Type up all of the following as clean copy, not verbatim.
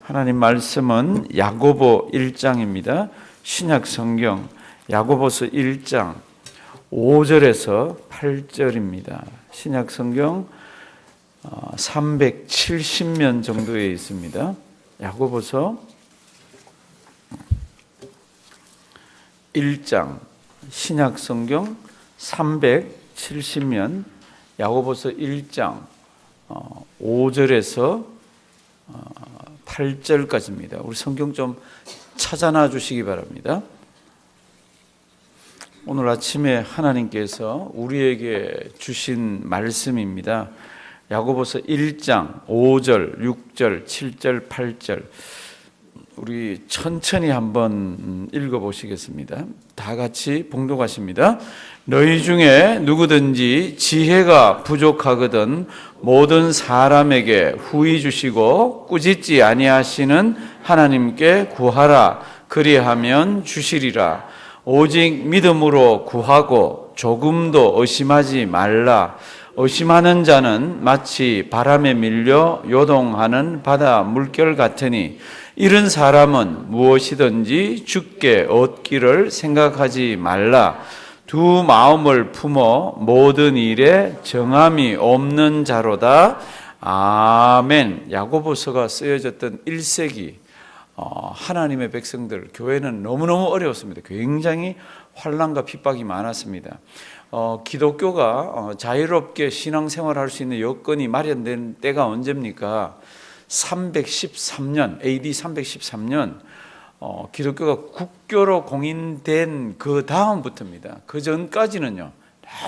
하나님 말씀은 야고보 1장입니다. 신약 성경 야고보서 1장 5절에서 8절입니다. 신약 성경 370면 정도에 있습니다. 야고보서 1장 신약 성경 370면 야고보서 1장 5절에서 8절까지입니다. 우리 성경 좀 찾아놔 주시기 바랍니다. 오늘 아침에 하나님께서 우리에게 주신 말씀입니다. 야고보서 1장 5절, 6절, 7절, 8절 우리 천천히 한번 읽어보시겠습니다. 다 같이 봉독하십니다. 너희 중에 누구든지 지혜가 부족하거든 모든 사람에게 후히 주시고 꾸짖지 아니하시는 하나님께 구하라. 그리하면 주시리라. 오직 믿음으로 구하고 조금도 의심하지 말라. 의심하는 자는 마치 바람에 밀려 요동하는 바다 물결 같으니 이런 사람은 무엇이든지 주께 얻기를 생각하지 말라. 두 마음을 품어 모든 일에 정함이 없는 자로다. 아멘. 야고보서가 쓰여졌던 1세기 하나님의 백성들, 교회는 너무너무 어려웠습니다. 굉장히 환난과 핍박이 많았습니다. 기독교가 자유롭게 신앙생활할 수 있는 여건이 마련된 때가 언제입니까? 313년, AD 313년 기독교가 국교로 공인된 그 다음부터입니다. 그 전까지는요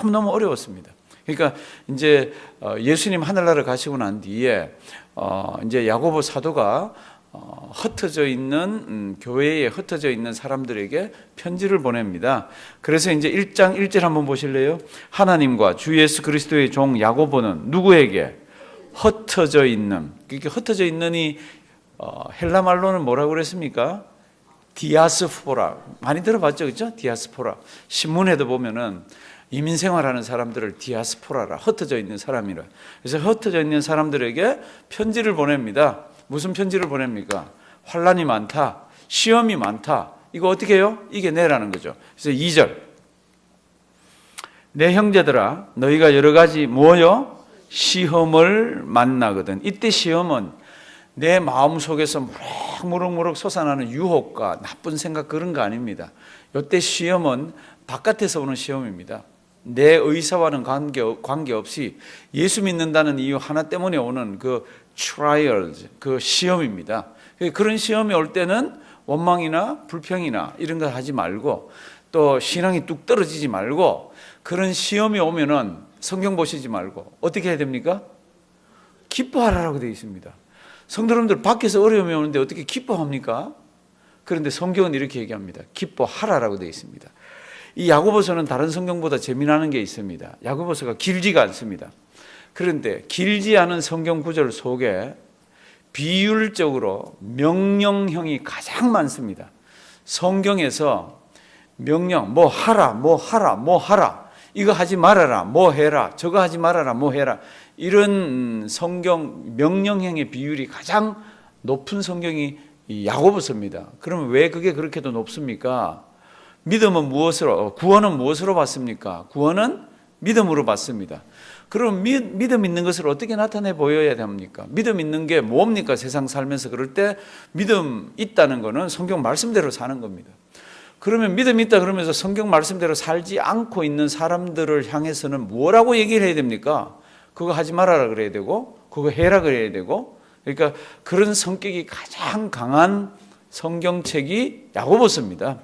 너무너무 어려웠습니다. 그러니까 이제 예수님 하늘나라 가시고 난 뒤에 이제 야고보 사도가 흩어져 있는 교회에 흩어져 있는 사람들에게 편지를 보냅니다. 그래서 이제 1장 1절 한번 보실래요? 하나님과 주 예수 그리스도의 종 야고보는 누구에게? 흩어져 있는. 그러니까 흩어져 있는이 헬라 말로는 뭐라고 그랬습니까? 디아스포라. 많이 들어봤죠, 그렇죠? 디아스포라. 신문에도 보면은 이민 생활하는 사람들을 디아스포라라, 흩어져 있는 사람이라. 그래서 흩어져 있는 사람들에게 편지를 보냅니다. 무슨 편지를 보냅니까? 환난이 많다, 시험이 많다. 이거 어떻게 해요? 이겨내라는 거죠. 그래서 2절. 내 형제들아, 너희가 여러 가지 뭐요? 시험을 만나거든. 이때 시험은 내 마음속에서 무럭무럭 솟아나는 유혹과 나쁜 생각 그런 거 아닙니다. 이때 시험은 바깥에서 오는 시험입니다. 내 의사와는 관계없이 예수 믿는다는 이유 하나 때문에 오는 그 trials, 그 시험입니다. 그런 시험이 올 때는 원망이나 불평이나 이런 거 하지 말고 또 신앙이 뚝 떨어지지 말고 그런 시험이 오면은 성경 보시지 말고 어떻게 해야 됩니까? 기뻐하라고 되어 있습니다. 성도 여러분들 밖에서 어려움이 오는데 어떻게 기뻐합니까? 그런데 성경은 이렇게 얘기합니다. 기뻐하라라고 되어 있습니다. 이 야고보서는 다른 성경보다 재미나는 게 있습니다. 야고보서가 길지가 않습니다. 그런데 길지 않은 성경 구절 속에 비율적으로 명령형이 가장 많습니다. 성경에서 명령, 뭐 하라, 뭐 하라, 뭐 하라, 이거 하지 말아라, 뭐 해라, 저거 하지 말아라, 뭐 해라, 이런 성경 명령형의 비율이 가장 높은 성경이 야고보서입니다. 그러면 왜 그게 그렇게도 높습니까? 믿음은 무엇으로, 구원은 무엇으로 받습니까? 구원은 믿음으로 받습니다. 그럼 믿음 있는 것을 어떻게 나타내 보여야 됩니까? 믿음 있는 게 뭡니까? 세상 살면서 그럴 때 믿음 있다는 거는 성경 말씀대로 사는 겁니다. 그러면 믿음 있다 그러면서 성경 말씀대로 살지 않고 있는 사람들을 향해서는 뭐라고 얘기를 해야 됩니까? 그거 하지 말아라 그래야 되고 그거 해라 그래야 되고, 그러니까 그런 성격이 가장 강한 성경책이 야고보서입니다.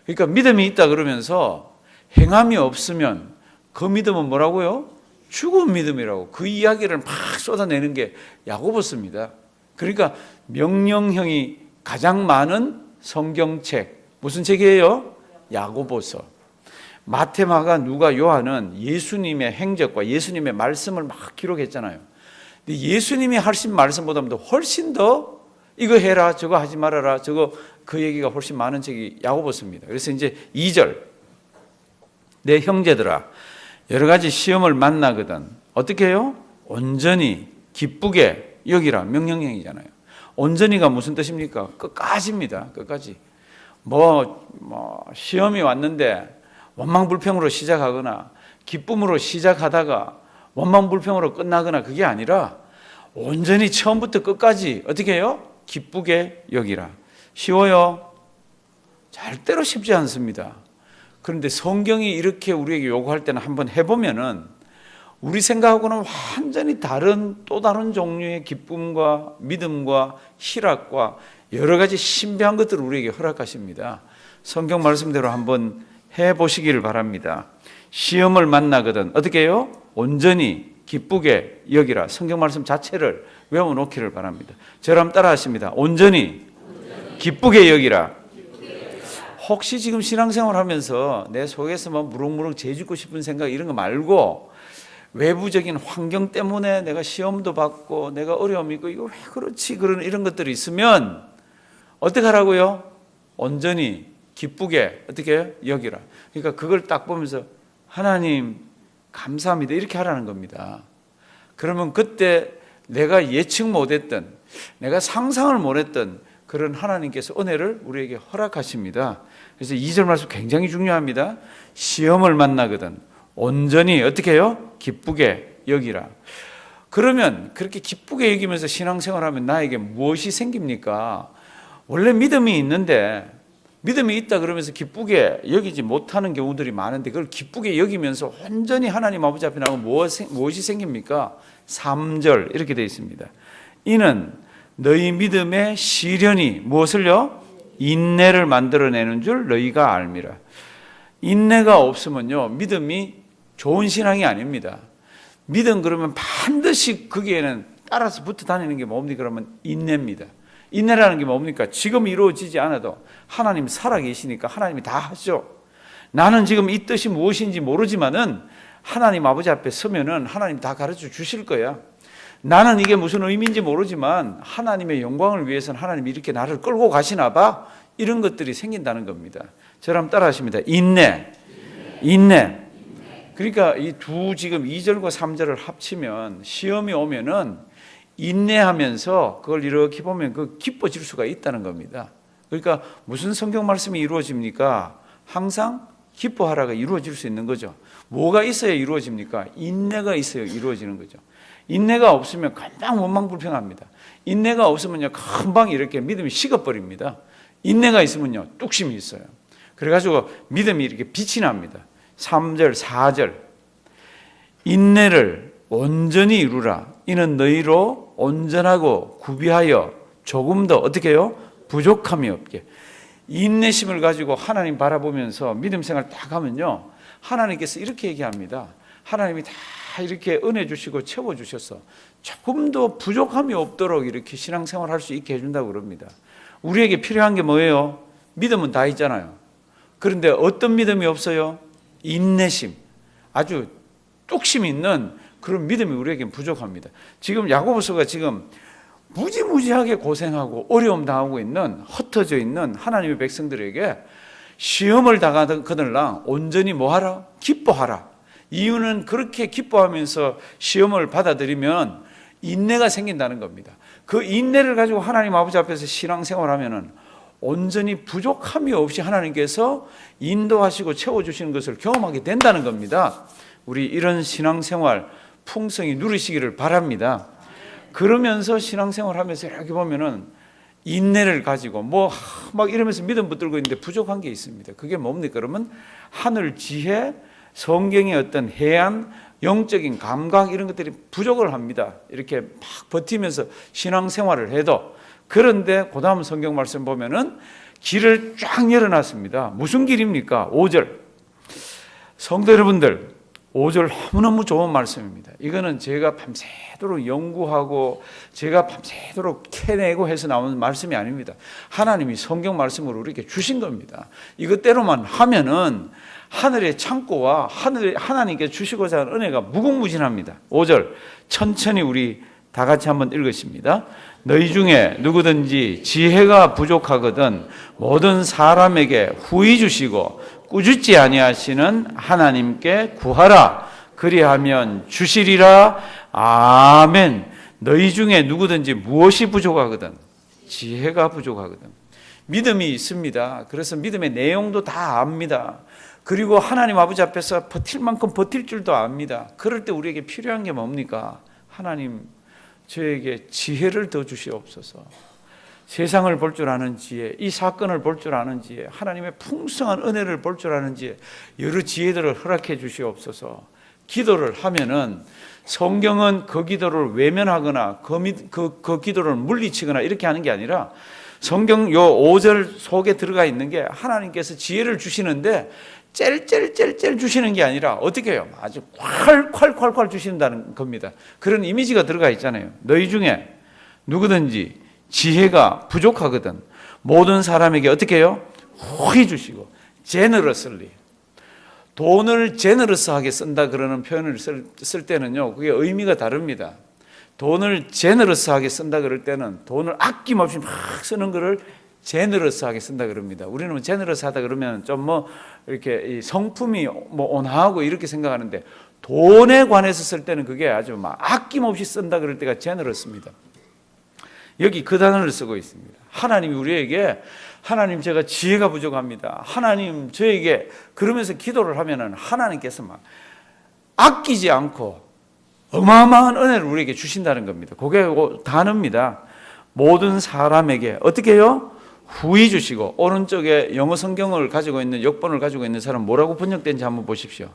그러니까 믿음이 있다 그러면서 행함이 없으면 그 믿음은 뭐라고요? 죽은 믿음이라고. 그 이야기를 막 쏟아내는 게 야고보서입니다. 그러니까 명령형이 가장 많은 성경책. 무슨 책이에요? 야고보서. 마태, 마가, 누가, 요한은 예수님의 행적과 예수님의 말씀을 막 기록했잖아요. 근데 예수님이 하신 말씀보다도 훨씬 더 이거 해라, 저거 하지 말아라, 저거 그 얘기가 훨씬 많은 책이 야고보서입니다. 그래서 이제 2절. 내 형제들아, 여러 가지 시험을 만나거든 어떻게 해요? 온전히 기쁘게 여기라. 명령형이잖아요. 온전히가 무슨 뜻입니까? 끝까지입니다. 끝까지. 시험이 왔는데 원망불평으로 시작하거나 기쁨으로 시작하다가 원망불평으로 끝나거나 그게 아니라 온전히 처음부터 끝까지 어떻게 해요? 기쁘게 여기라. 쉬워요? 절대로 쉽지 않습니다. 그런데 성경이 이렇게 우리에게 요구할 때는 한번 해보면은 우리 생각하고는 완전히 다른 또 다른 종류의 기쁨과 믿음과 희락과 여러 가지 신비한 것들을 우리에게 허락하십니다. 성경 말씀대로 한번 해보시기를 바랍니다. 시험을 만나거든 어떻게 해요? 온전히 기쁘게 여기라. 성경 말씀 자체를 외워놓기를 바랍니다. 저를 한번 따라 하십니다. 온전히 기쁘게 여기라. 혹시 지금 신앙생활 하면서 내 속에서 무럭무럭 죄짓고 싶은 생각 이런 거 말고 외부적인 환경 때문에 내가 시험도 받고 내가 어려움이 있고 이거 왜 그렇지 그런 이런 것들이 있으면 어떻게 하라고요? 온전히 기쁘게 어떻게 여기라. 그러니까 그걸 딱 보면서 하나님 감사합니다 이렇게 하라는 겁니다. 그러면 그때 내가 예측 못했던 내가 상상을 못했던 그런 하나님께서 은혜를 우리에게 허락하십니다. 그래서 2절 말씀 굉장히 중요합니다. 시험을 만나거든 온전히 어떻게 해요? 기쁘게 여기라. 그러면 그렇게 기쁘게 여기면서 신앙생활하면 나에게 무엇이 생깁니까? 원래 믿음이 있는데 믿음이 있다 그러면서 기쁘게 여기지 못하는 경우들이 많은데 그걸 기쁘게 여기면서 온전히 하나님 아버지 앞에 나가면 무엇이 생깁니까? 3절 이렇게 되어 있습니다. 이는 너희 믿음의 시련이 무엇을요? 인내를 만들어내는 줄 너희가 알미라. 인내가 없으면요 믿음이 좋은 신앙이 아닙니다. 믿음 그러면 반드시 거기에는 따라서 붙어 다니는 게 뭡니까? 그러면 인내입니다. 인내라는 게 뭡니까? 지금 이루어지지 않아도 하나님 살아계시니까 하나님이 다 하죠. 나는 지금 이 뜻이 무엇인지 모르지만은 하나님 아버지 앞에 서면은 하나님 다 가르쳐 주실 거야. 나는 이게 무슨 의미인지 모르지만 하나님의 영광을 위해서는 하나님이 이렇게 나를 끌고 가시나 봐. 이런 것들이 생긴다는 겁니다. 저랑 따라 하십니다. 인내. 그러니까 이 두 지금 2절과 3절을 합치면 시험이 오면은 인내하면서 그걸 이렇게 보면 그 기뻐질 수가 있다는 겁니다. 그러니까 무슨 성경 말씀이 이루어집니까? 항상 기뻐하라가 이루어질 수 있는 거죠. 뭐가 있어야 이루어집니까? 인내가 있어야 이루어지는 거죠. 인내가 없으면 금방 원망불평합니다. 인내가 없으면요 금방 이렇게 믿음이 식어버립니다. 인내가 있으면요 뚝심이 있어요. 그래가지고 믿음이 이렇게 빛이 납니다. 3절 4절 인내를 온전히 이루라. 이는 너희로 온전하고 구비하여 조금 더 어떻게 해요? 부족함이 없게. 인내심을 가지고 하나님 바라보면서 믿음 생활 딱 하면요 하나님께서 이렇게 얘기합니다. 하나님이 다 이렇게 은혜 주시고 채워주셔서 조금 더 부족함이 없도록 이렇게 신앙생활 할 수 있게 해준다고 그럽니다. 우리에게 필요한 게 뭐예요? 믿음은 다 있잖아요. 그런데 어떤 믿음이 없어요? 인내심, 아주 뚝심 있는 그런 믿음이 우리에겐 부족합니다. 지금 야고보서가 지금 무지무지하게 고생하고 어려움 당하고 있는 흩어져 있는 하나님의 백성들에게 시험을 당하거들랑 온전히 뭐하라? 기뻐하라. 이유는 그렇게 기뻐하면서 시험을 받아들이면 인내가 생긴다는 겁니다. 그 인내를 가지고 하나님 아버지 앞에서 신앙생활하면은 온전히 부족함이 없이 하나님께서 인도하시고 채워주시는 것을 경험하게 된다는 겁니다. 우리 이런 신앙생활 풍성히 누리시기를 바랍니다. 그러면서 신앙생활하면서 이렇게 보면은 인내를 가지고 막 이러면서 믿음 붙들고 있는데 부족한 게 있습니다. 그게 뭡니까? 그러면 하늘 지혜, 성경의 어떤 해안, 영적인 감각 이런 것들이 부족을 합니다. 이렇게 막 버티면서 신앙생활을 해도. 그런데 그 다음 성경 말씀 보면은 길을 쫙 열어놨습니다. 무슨 길입니까? 5절. 성도 여러분들, 5절 너무너무 좋은 말씀입니다. 이거는 제가 밤새도록 연구하고 제가 밤새도록 캐내고 해서 나오는 말씀이 아닙니다. 하나님이 성경 말씀으로 우리에게 주신 겁니다. 이것대로만 하면은 하늘의 창고와 하나님께 주시고자 하는 은혜가 무궁무진합니다. 5절 천천히 우리 다 같이 한번 읽으십니다. 너희 중에 누구든지 지혜가 부족하거든 모든 사람에게 후히 주시고 꾸짖지 아니하시는 하나님께 구하라. 그리하면 주시리라. 아멘. 너희 중에 누구든지 무엇이 부족하거든 지혜가 부족하거든. 믿음이 있습니다. 그래서 믿음의 내용도 다 압니다. 그리고 하나님 아버지 앞에서 버틸 만큼 버틸 줄도 압니다. 그럴 때 우리에게 필요한 게 뭡니까? 하나님, 저에게 지혜를 더 주시옵소서. 세상을 볼 줄 아는 지혜, 이 사건을 볼 줄 아는 지혜, 하나님의 풍성한 은혜를 볼 줄 아는 지혜, 여러 지혜들을 허락해 주시옵소서. 기도를 하면은 성경은 그 기도를 외면하거나 그 기도를 물리치거나 이렇게 하는 게 아니라 성경 요 5절 속에 들어가 있는 게 하나님께서 지혜를 주시는데 짤 주시는 게 아니라 어떻게 해요? 아주 콸 주신다는 겁니다. 그런 이미지가 들어가 있잖아요. 너희 중에 누구든지 지혜가 부족하거든 모든 사람에게 어떻게 해요? 후히 주시고 제너러슬리. 돈을 제너러스하게 쓴다 그러는 표현을 쓸 때는요, 그게 의미가 다릅니다. 돈을 제너러스하게 쓴다 그럴 때는 돈을 아낌없이 막 쓰는 거를 제너러스하게 쓴다 그럽니다. 우리는 제너러스하다 그러면 좀 이렇게 성품이 온화하고 이렇게 생각하는데 돈에 관해서 쓸 때는 그게 아주 막 아낌없이 쓴다 그럴 때가 제너러스입니다. 여기 그 단어를 쓰고 있습니다. 하나님이 우리에게 하나님 제가 지혜가 부족합니다. 하나님 저에게 그러면서 기도를 하면은 하나님께서 막 아끼지 않고 어마어마한 은혜를 우리에게 주신다는 겁니다. 그게 단어입니다. 모든 사람에게 어떻게 해요? 후히 주시고. 오른쪽에 영어 성경을 가지고 있는 역본을 가지고 있는 사람 뭐라고 번역된지 한번 보십시오.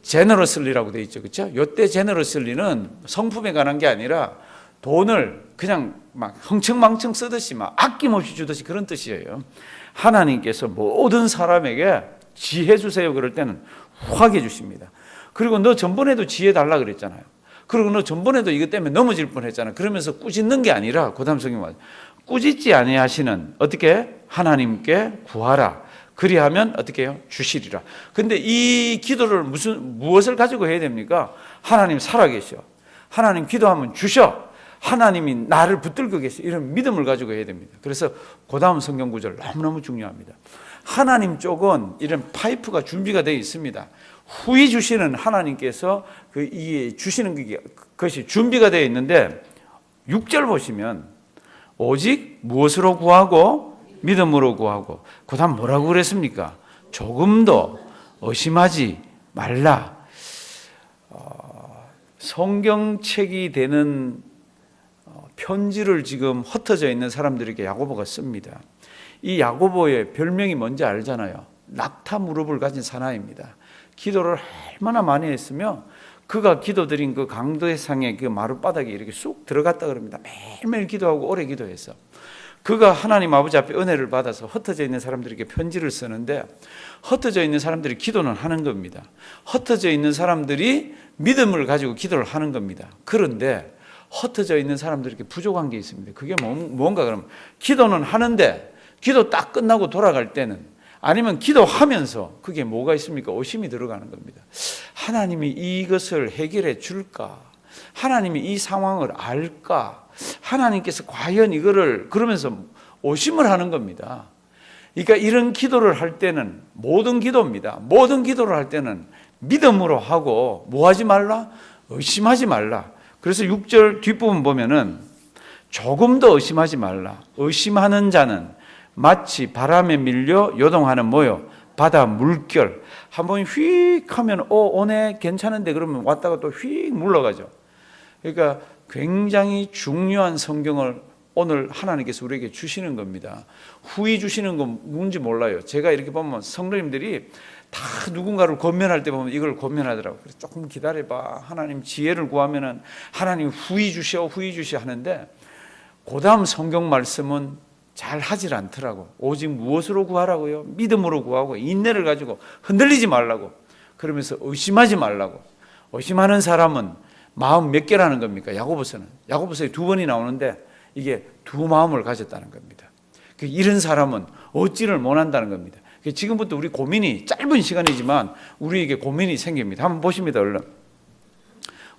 제너러슬리라고 되어 있죠. 그렇죠? 이때 제너러슬리는 성품에 관한 게 아니라 돈을 그냥 막 흥청망청 쓰듯이 막 아낌없이 주듯이 그런 뜻이에요. 하나님께서 모든 사람에게 지혜 주세요 그럴 때는 후하게 주십니다. 그리고 너 전번에도 지혜 달라 그랬잖아요. 그리고 너 전번에도 이것 때문에 넘어질 뻔했잖아요. 그러면서 꾸짖는 게 아니라 그 다음 성경 말이에요. 꾸짖지 아니하시는 어떻게 하나님께 구하라. 그리하면 어떻게 해요? 주시리라. 근데 이 기도를 무엇을 가지고 해야 됩니까? 하나님 살아계셔. 하나님 기도하면 주셔. 하나님이 나를 붙들고 계셔. 이런 믿음을 가지고 해야 됩니다. 그래서 그 다음 성경 구절 너무너무 중요합니다. 하나님 쪽은 이런 파이프가 준비가 되어 있습니다. 후히 주시는 하나님께서 주시는 것이 준비가 되어 있는데 6절 보시면 오직 무엇으로 구하고 믿음으로 구하고 그 다음 뭐라고 그랬습니까? 조금도 의심하지 말라. 성경책이 되는 편지를 지금 흩어져 있는 사람들에게 야고보가 씁니다. 이 야고보의 별명이 뭔지 알잖아요. 낙타 무릎을 가진 사나이입니다. 기도를 얼마나 많이 했으며 그가 기도드린 그 강도상의 그 마룻바닥에 이렇게 쑥 들어갔다 그럽니다. 매일매일 기도하고 오래 기도해서 그가 하나님 아버지 앞에 은혜를 받아서 흩어져 있는 사람들에게 편지를 쓰는데 흩어져 있는 사람들이 기도는 하는 겁니다. 흩어져 있는 사람들이 믿음을 가지고 기도를 하는 겁니다. 그런데 흩어져 있는 사람들에게 부족한 게 있습니다. 그게 뭔가 그러면 기도는 하는데 기도 딱 끝나고 돌아갈 때는 아니면 기도하면서 그게 뭐가 있습니까? 의심이 들어가는 겁니다. 하나님이 이것을 해결해 줄까? 하나님이 이 상황을 알까? 하나님께서 과연 이거를 그러면서 의심을 하는 겁니다. 그러니까 이런 기도를 할 때는 모든 기도입니다. 모든 기도를 할 때는 믿음으로 하고 뭐 하지 말라? 의심하지 말라. 그래서 6절 뒷부분 보면은 조금 더 의심하지 말라. 의심하는 자는 마치 바람에 밀려 요동하는 바다 물결. 한번 휙 하면 오네 괜찮은데 그러면 왔다가 또 휙 물러가죠. 그러니까 굉장히 중요한 성경을 오늘 하나님께서 우리에게 주시는 겁니다. 후히 주시는 건 뭔지 몰라요. 제가 이렇게 보면 성도님들이 다 누군가를 권면할 때 보면 이걸 권면하더라고요. 그래서 조금 기다려봐. 하나님 지혜를 구하면은 하나님 후히 주시오 하는데 그 다음 성경 말씀은 잘 하질 않더라고. 오직 무엇으로 구하라고요? 믿음으로 구하고 인내를 가지고 흔들리지 말라고. 그러면서 의심하지 말라고. 의심하는 사람은 마음 몇 개라는 겁니까? 야고보서는. 야고보서에 2번이 나오는데 이게 두 마음을 가졌다는 겁니다. 이런 사람은 얻지를 못한다는 겁니다. 지금부터 우리 고민이 짧은 시간이지만 우리에게 고민이 생깁니다. 한번 보십니다. 얼른.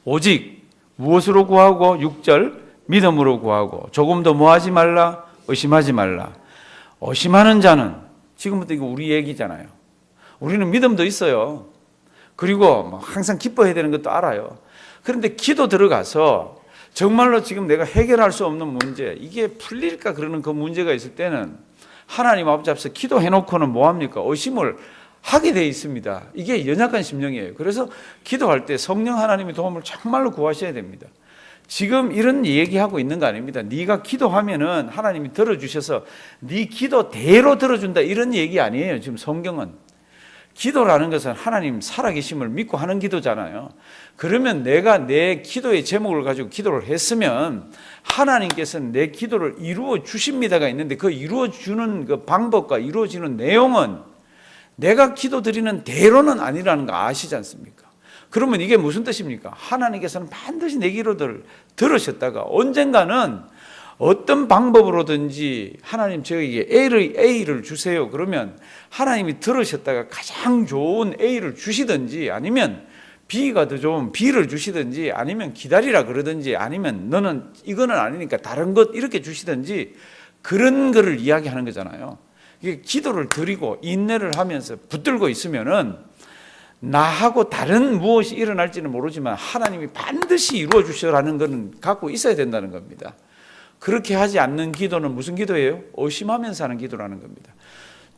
오직 무엇으로 구하고 6절 믿음으로 구하고 조금 더 뭐하지 말라? 의심하지 말라. 의심하는 자는 지금부터 이거 우리 얘기잖아요. 우리는 믿음도 있어요. 그리고 항상 기뻐해야 되는 것도 알아요. 그런데 기도 들어가서 정말로 지금 내가 해결할 수 없는 문제, 이게 풀릴까 그러는 그 문제가 있을 때는 하나님 아버지 앞에서 기도해놓고는 뭐합니까? 의심을 하게 돼 있습니다. 이게 연약한 심령이에요. 그래서 기도할 때 성령 하나님의 도움을 정말로 구하셔야 됩니다. 지금 이런 얘기하고 있는 거 아닙니다. 네가 기도하면은 하나님이 들어주셔서 네 기도대로 들어준다, 이런 얘기 아니에요. 지금 성경은 기도라는 것은 하나님 살아계심을 믿고 하는 기도잖아요. 그러면 내가 내 기도의 제목을 가지고 기도를 했으면 하나님께서는 내 기도를 이루어 주십니다가 있는데, 그 이루어 주는 그 방법과 이루어지는 내용은 내가 기도드리는 대로는 아니라는 거 아시지 않습니까? 그러면 이게 무슨 뜻입니까? 하나님께서는 반드시 내 기도를 들으셨다가 언젠가는 어떤 방법으로든지 하나님 저에게 A를 주세요. 그러면 하나님이 들으셨다가 가장 좋은 A를 주시든지, 아니면 B가 더 좋은 B를 주시든지, 아니면 기다리라 그러든지, 아니면 너는 이거는 아니니까 다른 것 이렇게 주시든지, 그런 거를 이야기하는 거잖아요. 이게 기도를 드리고 인내를 하면서 붙들고 있으면은 나하고 다른 무엇이 일어날지는 모르지만 하나님이 반드시 이루어 주시라는 것은 갖고 있어야 된다는 겁니다. 그렇게 하지 않는 기도는 무슨 기도예요? 의심하면서 하는 기도라는 겁니다.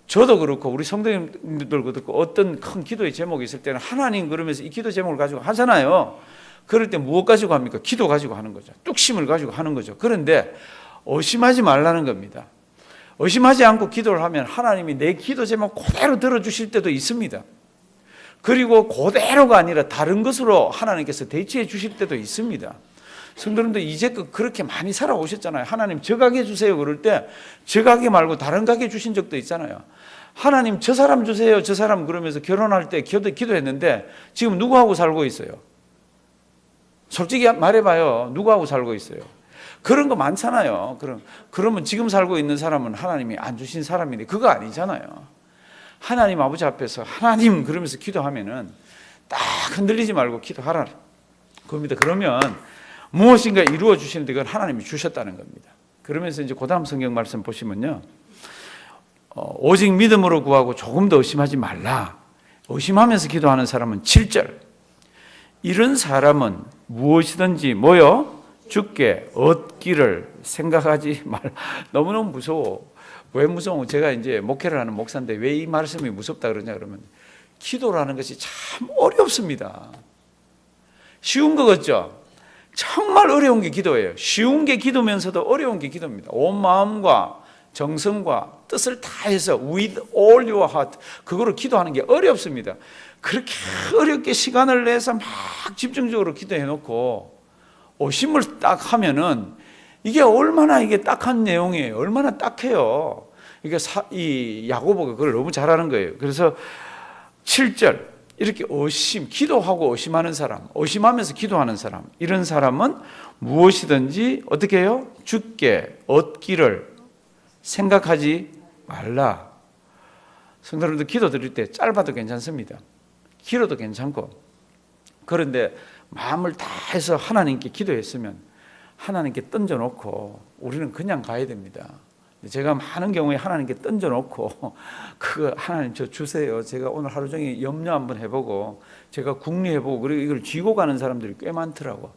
저도 그렇고 우리 성도님들도 그렇고 어떤 큰 기도의 제목이 있을 때는 하나님 그러면서 이 기도 제목을 가지고 하잖아요. 그럴 때 무엇 가지고 합니까? 기도 가지고 하는 거죠. 뚝심을 가지고 하는 거죠. 그런데 의심하지 말라는 겁니다. 의심하지 않고 기도를 하면 하나님이 내 기도 제목 그대로 들어주실 때도 있습니다. 그리고 그대로가 아니라 다른 것으로 하나님께서 대체해 주실 때도 있습니다. 성도님도 이제껏 그렇게 많이 살아오셨잖아요. 하나님 저 가게 주세요 그럴 때 저 가게 말고 다른 가게 주신 적도 있잖아요. 하나님 저 사람 주세요 저 사람 그러면서 결혼할 때 기도했는데 지금 누구하고 살고 있어요? 솔직히 말해봐요. 누구하고 살고 있어요? 그런 거 많잖아요. 그러면 지금 살고 있는 사람은 하나님이 안 주신 사람인데 그거 아니잖아요. 하나님 아버지 앞에서 하나님 그러면서 기도하면은 딱 흔들리지 말고 기도하라 겁니다. 그러면 무엇인가 이루어 주시는데 그건 하나님이 주셨다는 겁니다. 그러면서 이제 그 다음 성경 말씀 보시면요, 오직 믿음으로 구하고 조금 더 의심하지 말라. 의심하면서 기도하는 사람은 7절, 이런 사람은 무엇이든지 뭐요? 주께 얻기를 생각하지 말라. 너무너무 무서워. 왜 무서워? 제가 이제 목회를 하는 목사인데 왜 이 말씀이 무섭다 그러냐 그러면, 기도라는 것이 참 어렵습니다. 쉬운 거 같죠? 정말 어려운 게 기도예요. 쉬운 게 기도면서도 어려운 게 기도입니다. 온 마음과 정성과 뜻을 다해서 with all your heart, 그거로 기도하는 게 어렵습니다. 그렇게 어렵게 시간을 내서 막 집중적으로 기도해 놓고 의심을 딱 하면은 이게 얼마나 이게 딱한 내용이에요. 얼마나 딱해요. 이게 이 야고보가 그걸 너무 잘하는 거예요. 그래서 7절, 이렇게 기도하고 의심하는 사람, 의심하면서 기도하는 사람, 이런 사람은 무엇이든지 어떻게 해요? 주께 얻기를 생각하지 말라. 성도님들 기도 드릴 때 짧아도 괜찮습니다. 길어도 괜찮고. 그런데 마음을 다해서 하나님께 기도했으면 하나님께 던져놓고 우리는 그냥 가야 됩니다. 제가 많은 경우에 하나님께 던져놓고 그거 하나님 저 주세요. 제가 오늘 하루 종일 염려 한번 해보고 제가 궁리해보고 그리고 이걸 쥐고 가는 사람들이 꽤 많더라고.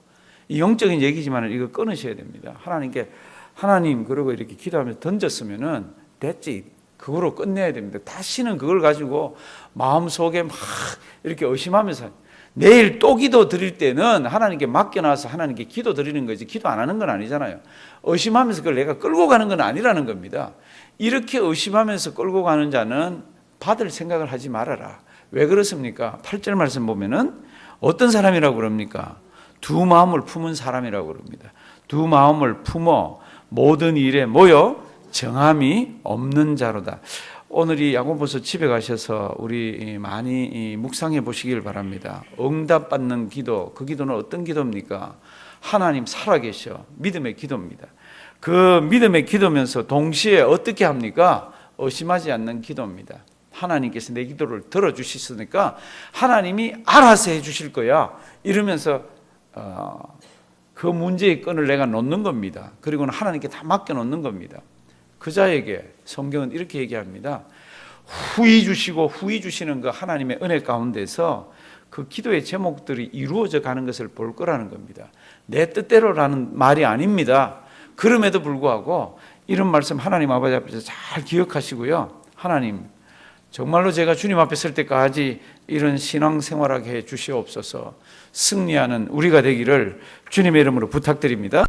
이 영적인 얘기지만 이거 끊으셔야 됩니다. 하나님께 하나님 그러고 이렇게 기도하면서 던졌으면은 됐지. 그거로 끝내야 됩니다. 다시는 그걸 가지고 마음속에 막 이렇게 의심하면서 내일 또 기도 드릴 때는 하나님께 맡겨놔서 하나님께 기도 드리는 거지 기도 안 하는 건 아니잖아요. 의심하면서 그걸 내가 끌고 가는 건 아니라는 겁니다. 이렇게 의심하면서 끌고 가는 자는 받을 생각을 하지 말아라. 왜 그렇습니까? 8절 말씀 보면은 어떤 사람이라고 그럽니까? 두 마음을 품은 사람이라고 그럽니다. 두 마음을 품어 모든 일에 뭐요? 정함이 없는 자로다. 오늘 이 야고보서 집에 가셔서 우리 많이 묵상해 보시길 바랍니다. 응답받는 기도, 그 기도는 어떤 기도입니까? 하나님 살아계셔. 믿음의 기도입니다. 그 믿음의 기도면서 동시에 어떻게 합니까? 의심하지 않는 기도입니다. 하나님께서 내 기도를 들어주셨으니까 하나님이 알아서 해주실 거야. 이러면서 그 문제의 끈을 내가 놓는 겁니다. 그리고는 하나님께 다 맡겨놓는 겁니다. 그 자에게 성경은 이렇게 얘기합니다. 후히 주시고 후히 주시는 그 하나님의 은혜 가운데서 그 기도의 제목들이 이루어져 가는 것을 볼 거라는 겁니다. 내 뜻대로라는 말이 아닙니다. 그럼에도 불구하고 이런 말씀 하나님 아버지 앞에서 잘 기억하시고요. 하나님, 정말로 제가 주님 앞에 설 때까지 이런 신앙생활하게 해 주시옵소서. 승리하는 우리가 되기를 주님의 이름으로 부탁드립니다.